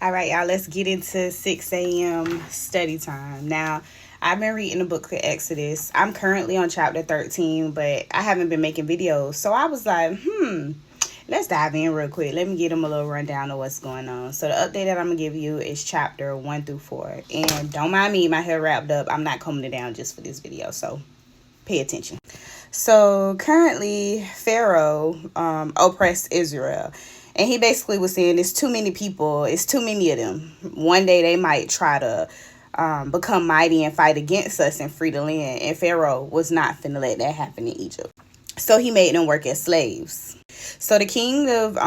All right, y'all, let's get into 6 a.m. study time. Now, I've been reading the book of Exodus. I'm currently on chapter 13, but I haven't been making videos. So I was like, let's dive in real quick. Let me get them a little rundown of what's going on. So the update that I'm going to give you is chapter 1 through 4. And don't mind me, my hair wrapped up. I'm not combing it down just for this video, so pay attention. So currently, Pharaoh oppressed Israel. And he basically was saying it's too many people. It's too many of them. One day they might try to become mighty and fight against us and free the land. And Pharaoh was not finna let that happen in Egypt. So he made them work as slaves. So the king of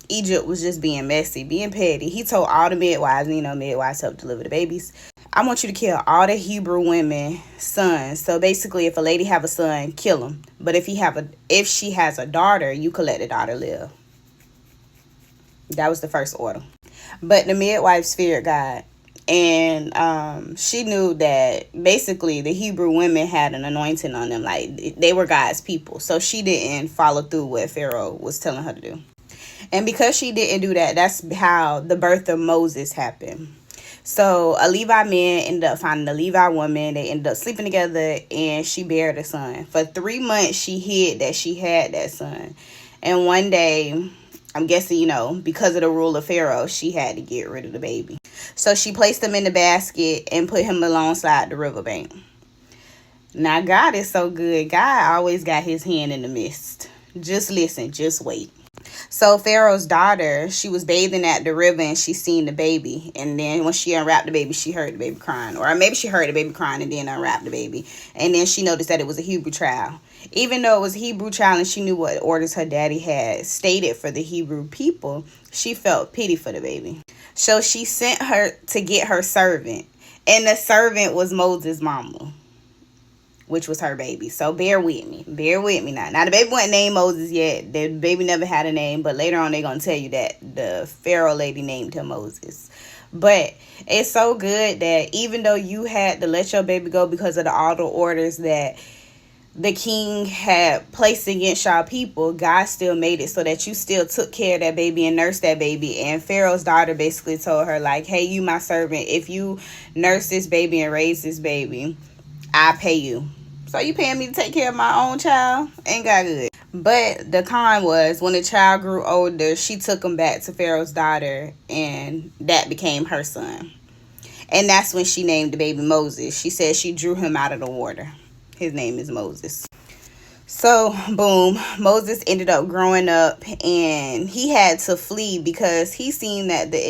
Egypt was just being messy, being petty. He told all the midwives, midwives help deliver the babies, I want you to kill all the Hebrew women sons. So basically, if a lady have a son, kill him. But if she has a daughter, you could let the daughter live. That was the first order. But the midwives feared God. And she knew that basically the Hebrew women had an anointing on them. Like, they were God's people. So she didn't follow through what Pharaoh was telling her to do. And because she didn't do that, that's how the birth of Moses happened. So a Levi man ended up finding a Levi woman. They ended up sleeping together, and she bare a son. For 3 months, she hid that she had that son. And one day, I'm guessing, because of the rule of Pharaoh, she had to get rid of the baby. So she placed him in the basket and put him alongside the riverbank. Now, God is so good. God always got his hand in the midst. Just listen, just wait. So Pharaoh's daughter, she was bathing at the river and she seen the baby. And then when she unwrapped the baby, she heard the baby crying. Or maybe she heard the baby crying and then unwrapped the baby. And then she noticed that it was a Hebrew child. Even though it was a Hebrew child and she knew what orders her daddy had stated for the Hebrew people, she felt pity for the baby. So she sent her to get her servant. And the servant was Moses' mama, which was her baby. So bear with me. Bear with me now. Now, the baby wasn't named Moses yet. The baby never had a name. But later on, they're going to tell you that the Pharaoh lady named him Moses. But it's so good that even though you had to let your baby go because of all the orders that the king had placed against y'all people, God still made it so that you still took care of that baby and nursed that baby. And Pharaoh's daughter basically told her, like, hey, you my servant. If you nurse this baby and raise this baby, I pay you. So you paying me to take care of my own child? Ain't got good. But the con was when the child grew older, she took him back to Pharaoh's daughter, and that became her son. And that's when she named the baby Moses. She said she drew him out of the water. His name is Moses. So, boom, Moses ended up growing up, and he had to flee because he seen that the